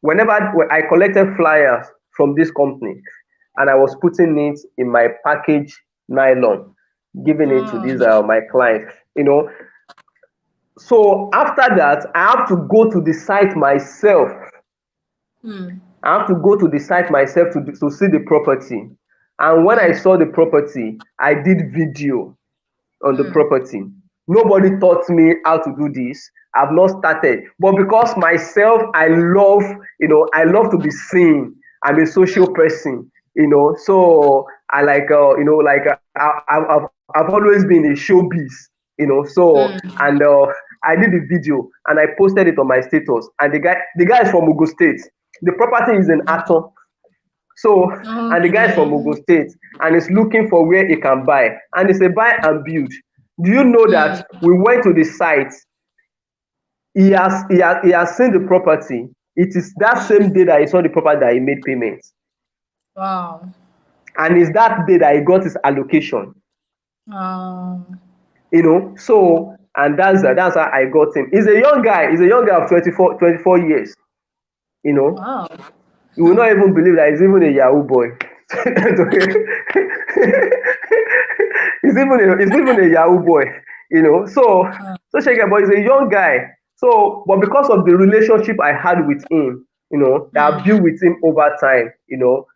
whenever I collected flyers from this company, and I was putting it in my package nylon, giving it to Oh. this my client. So after that I have to go to the site myself. I have to go to the site myself to see the property. And when I saw the property, I did video on the property. Nobody taught me how to do this. I've not started. But because myself, I love to be seen. I'm a social person. So I I've always been a showbiz. And I did the video and I posted it on my status. And the guy is from Ogun State. The property is in Aton. So, and the guy is from Okay. Ogun State and is looking for where he can buy. And it's a buy and build. Do you know that we went to the site? He has seen the property. It is that same day that he saw the property that he made payments. Wow. And it's that day that he got his allocation. Wow. So, and that's how I got him. He's a young guy. He's a young guy of 24 years. You know, Wow. you will not even believe that he's even a Yahoo boy. He's even a Yahoo boy. So Shege, but he's a young guy. So, but because of the relationship I had with him, that I built with him over time.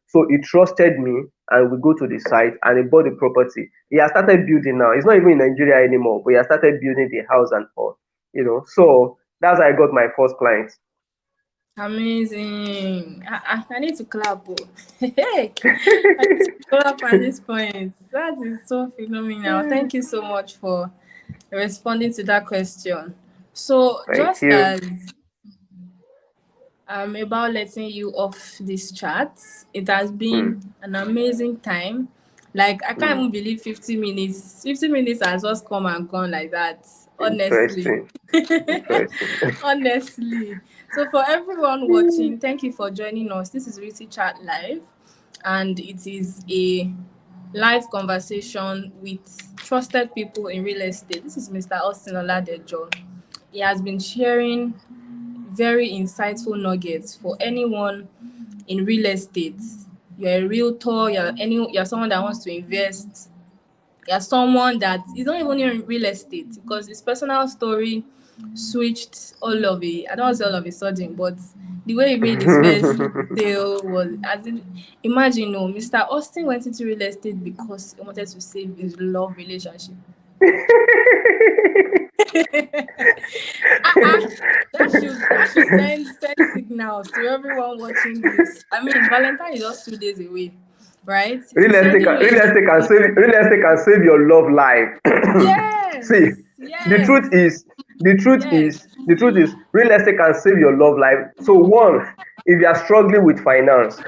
So he trusted me, and we go to the site and he bought the property. He has started building now. He's not even in Nigeria anymore, but he has started building the house and all. So that's how I got my first client. Amazing. I need to clap. Oh. Hey, I need to clap at this point. That is so phenomenal. Thank you so much for responding to that question. So, Thank just you. as I'm about letting you off this chat, it has Hmm. been an amazing time. Like, I can't Hmm. even believe 50 minutes. 50 minutes has just come and gone like that. Honestly. Interesting. Interesting. Honestly. So, for everyone watching, thank you for joining us. This is Wittychat Live, and it is a live conversation with trusted people in real estate. This is Mr. Austin Oladejo. He has been sharing very insightful nuggets for anyone in real estate. You're a realtor, you're someone that wants to invest, you're someone that is not even in real estate because his personal story switched all of a I don't want to say all of a sudden, but the way he made his first sale was as in imagine Mr. Austin went into real estate because he wanted to save his love relationship. Ah, that should send signals to everyone watching this. I mean, Valentine is just 2 days away, right? It is sending you a signal. Real estate can save your love life. See, Yes, the truth yes, is, yes. real estate can save your love life. So one, if you are struggling with finance,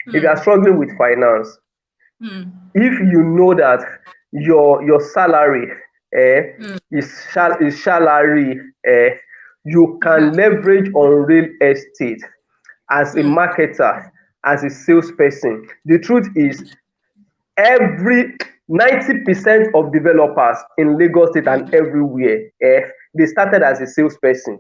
if you are Hmm. struggling with finance, Hmm. if you know that your salary eh, Hmm. is salary, you can Ha. leverage on real estate as a Hmm. marketer, as a salesperson. The truth is, every 90% of developers in Lagos State and everywhere, they started as a salesperson,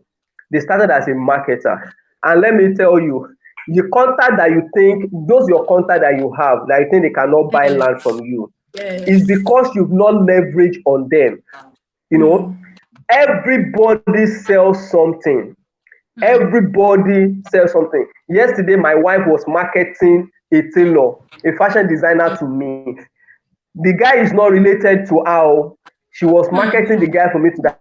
they started as a marketer. And let me tell you, the contact that you think, those your contact that you have, that you think they cannot buy land from Yes, you, is yes. because you've not leveraged on them. You know, Hmm. everybody sells something. Hmm. Everybody sells something. Yesterday, my wife was marketing a tailor, a fashion designer to me. The guy is not related to her oh. She was marketing the Hmm. guy for me to that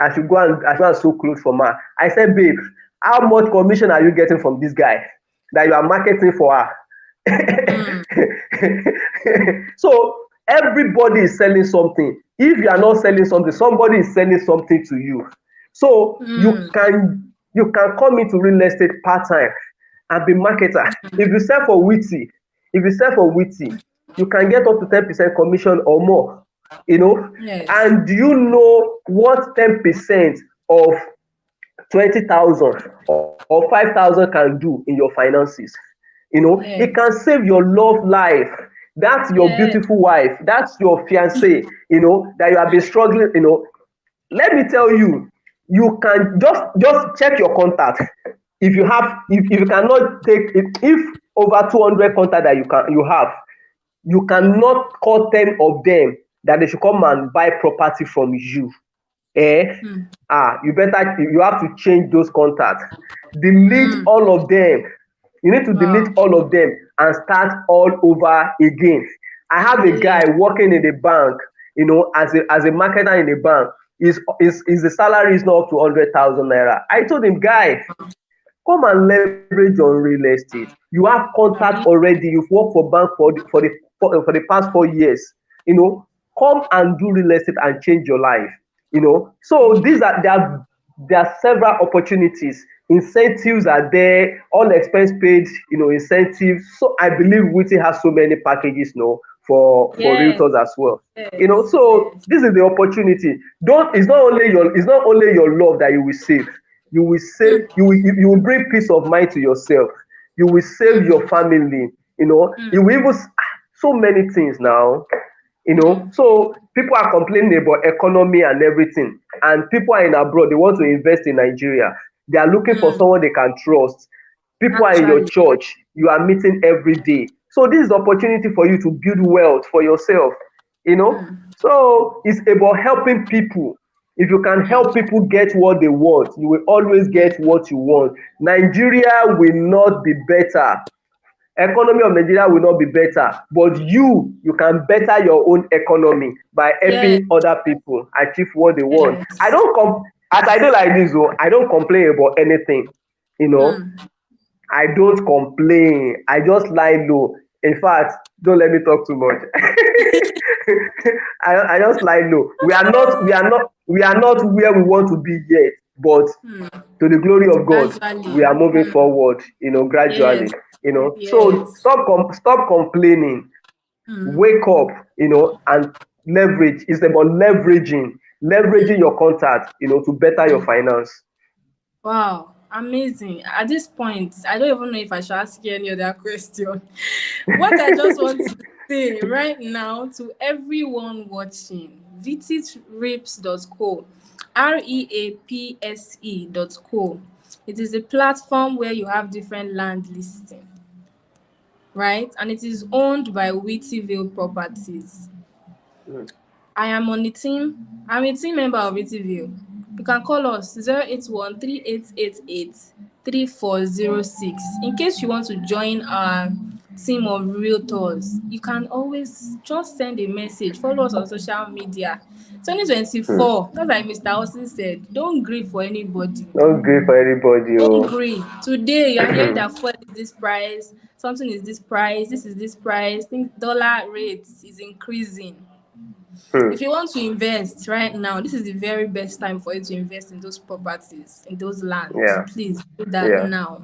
I should go and sew clothes from her. I said, babe, how much commission are you getting from this guy that you are marketing for her? Hmm. So everybody is selling something. If you are not selling something, somebody is selling something to you. So Hmm. you can come into real estate part time and be marketer. If you sell for Witty, if you sell for Witty, you can get up to 10% commission or more. You know, Yes. and do you know what 10% of 20,000 or 5,000 can do in your finances? You know, it can Yes. save your love life. That's your Yes. beautiful wife, that's your fiance, that you have been struggling. Let me tell you, you can just check your contact. If you have, if you cannot take it, if over 200 contact that you have, you cannot call 10 of them that they should come and buy property from you. eh you have to change those contacts. Delete Hmm. all of them. You need to delete Wow. all of them and start all over again. I have a Yeah. guy working in the bank, as a marketer in the bank. His the salary is not up to 100,000 naira. I told him, guy, come and leverage on real estate. You have contact Abi. already. You've worked for bank for the past 4 years. Come and do real estate and change your life. So there are several opportunities. Incentives are there, all expense paid, incentives. So I believe Witty has so many packages now for Yes. realtors as well. Yes. So Yes. this is the opportunity. Don't It's not only your love that you will save. Hmm. You will bring peace of mind to yourself. You will save your Hmm. family. You will even so many things now. Hmm. So people are complaining about economy and everything, and people are in abroad, they want to invest in Nigeria. They are looking for Hmm. someone they can trust. People are in your Actually. church, you are meeting every day. So this is the opportunity for you to build wealth for yourself. So it's about helping people. If you can help people get what they want, you will always get what you want. Nigeria will not be better. Economy of Nigeria will not be better, but you can better your own economy by Yes. helping other people achieve what they want. I Yes. don't com As I dey like dis o, I don't complain about anything. you know Hmm. I don't complain, I just lie low. In fact, don't let me talk too much. I just like no. We are not where we want to be yet, but to the glory of God, we Gradually. are moving forward, Yes. gradually. So Yes. stop complaining, wake up, and leverage. It's about leveraging your contact, to better your finance. Wow. Amazing. At this point, I don't even know if I should ask you any other question. What I just want to say right now to everyone watching, vitit.co, reapse.co. It is a platform where you have different land listing, right? And it is owned by Wittyville Properties. Mm. I am on the team. I'm a team member of Wittyville. You can call us 081-3888-3406. In case you want to join our team of realtors, you can always just send a message. Follow us on social media. Mm. 2024, just like Mr. Austin said, don't grieve for anybody. Not great for anybody. Don't Oh. gree. Today you are hearing that fuel is this price, something is this price, this is this price, think dollar rate is increasing. If Hmm. you want to invest right now, this is the very best time for you to invest in those properties, in those lands. Yeah, Please do that yeah, now.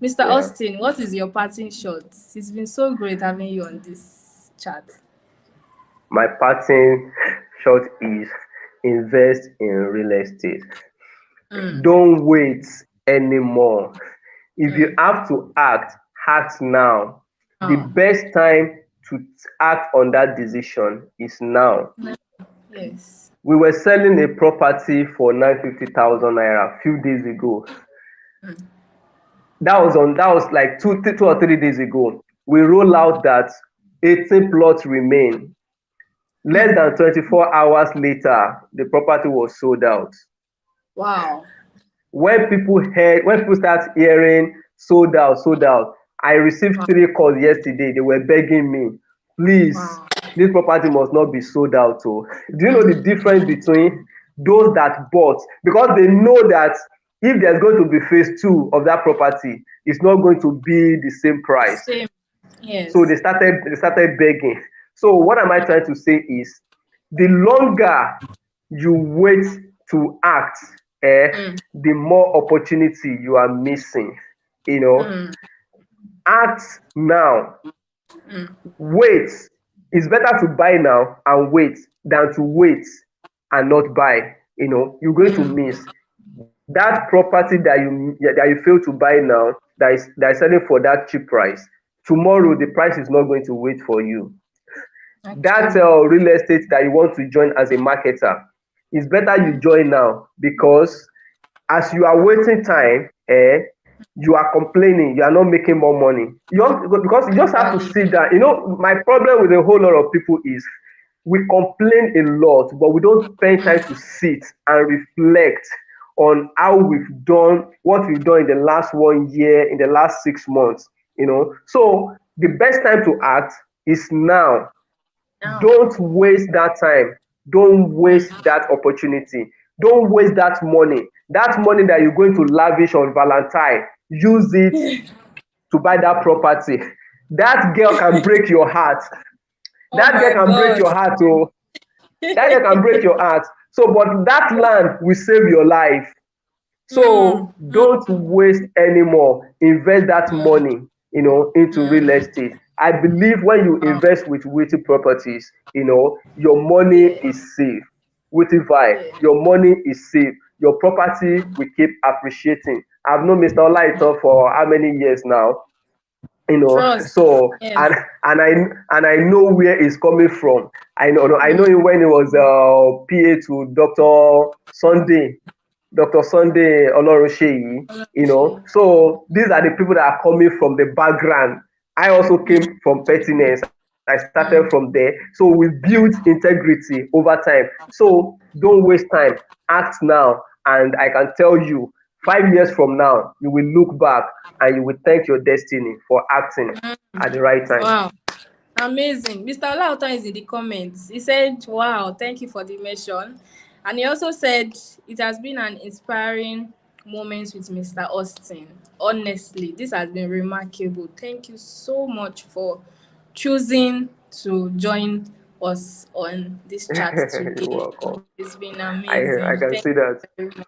Mr. yeah. Austin, what is your parting shot? It's been so great having you on this chat. My parting shot is invest in real estate. Don't wait anymore. If you have to act now. The Wow. best time to act on that decision is now. Yes. We were selling a property for 950,000 naira a few days ago. That was like two or 3 days ago. We roll out that 18 plots remain. Less than 24 hours later, the property was sold out. Wow. When people start hearing sold out, I received Wow. 3 calls yesterday. They were begging me, please, Wow. this property must not be sold out. Oh, do you know the difference between those that bought? Because they know that if there's going to be phase two of that property, it's not going to be the same price. Same. So Yes. they started begging. So what am I trying to say is, the longer you wait to act, the more opportunity you are missing. You know, act now. Wait. It's better to buy now and wait than to wait and not buy. You're going to miss that property that you fail to buy now, that is selling for that cheap price. Tomorrow the price is not going to wait for you. That Actually. real estate that you want to join as a marketer, it's better you join now, because as you are waiting time, you are complaining, you are not making more money. Because you just have to Actually. sit down. My problem with a whole lot of people is, we complain a lot, but we don't spend time to sit and reflect on how we've done, what we've done in the last 1 year, in the last 6 months. So the best time to act is now. Now. Don't waste that time. Don't waste that opportunity. Don't waste that money. That money that you're going to lavish on Valentine, use it to buy that property. That girl can break your heart. Oh That girl my can break God. your heart. Oh, that girl can break your heart. So, but that land will save your life. So don't waste anymore. Invest that money, into real estate. I believe when you Wow. invest with Witty Properties, your money Yes. is safe. Witty Vibe, Yes. your money is safe. Your property will keep appreciating. I've known Mr. Olaito for how many years now? Trust. So, Yes. and I know where it's coming from. I know him when he was PA to Dr. Sunday Olorunseyi. So these are the people that are coming from the background. I also came from pettiness. I started from there. So we built integrity over time. So don't waste time. Act now. And I can tell you, 5 years from now, you will look back and you will thank your destiny for acting at the right time. Wow. Amazing. Mr. Olautan is in the comments. He said, wow, thank you for the mention. And he also said, it has been an inspiring moment with Mr. Austin. Honestly, this has been remarkable. Thank you so much for choosing to join us on this chat You're today. welcome. It's been I amazing. can Thank see that. you very much.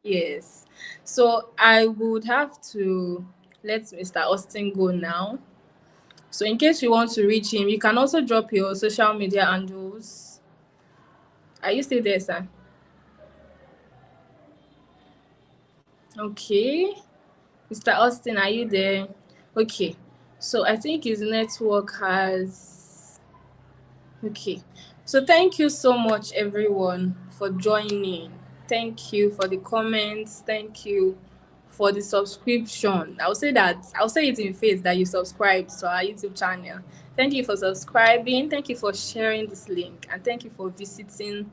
Yes. So I would have to let Mr. Austin go now. So in case you want to reach him, you can also drop your social media handles. Are you still there, sir? Okay. Mr. Austin, are you there? Okay. So I think his network has. Okay. So thank you so much, everyone, for joining. Thank you for the comments. Thank you for the subscription. I'll say it in face that you subscribed to our YouTube channel. Thank you for subscribing. Thank you for sharing this link. And thank you for visiting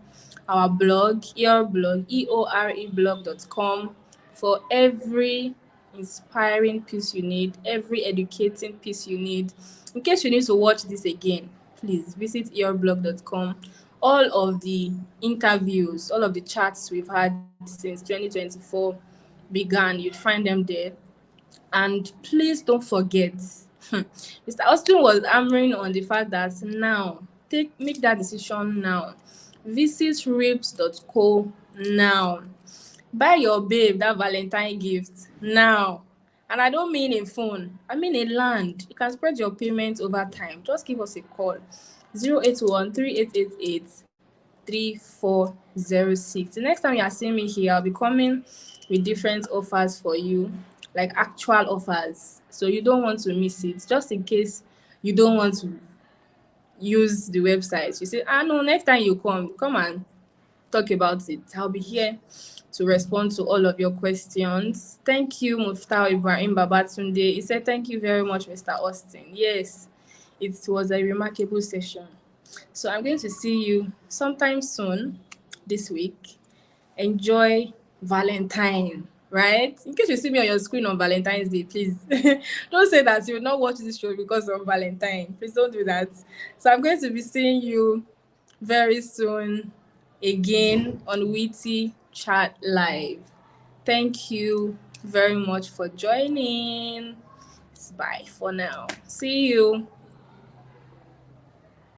our blog, eoreblog.com, for every inspiring piece you need, every educating piece you need. In case you need to watch this again, please visit eoreblog.com. All of the interviews, all of the chats we've had since 2024 began, you'd find them there. And please don't forget, Mr. Austin was hammering on the fact that now, make that decision now. Visit rips.co now. Buy your babe that Valentine gift now. And I don't mean a phone, I mean a land. You can spread your payments over time. Just give us a call 081 3888 3406. The next time you are seeing me here, I'll be coming with different offers for you, like actual offers. So you don't want to miss it. Just in case you don't want to use the website, you say, ah, no, next time you come and talk about it. I'll be here to respond to all of your questions. Thank you, Muftau Ibrahim Babatunde. He said, thank you very much, Mr. Austin. Yes, it was a remarkable session. So I'm going to see you sometime soon this week. Enjoy Valentine, right? In case you see me on your screen on Valentine's Day, please don't say that you will not watch this show because of Valentine. Please don't do that. So I'm going to be seeing you very soon again on Witty Chat Live. Thank you very much for joining. Bye for now. See you.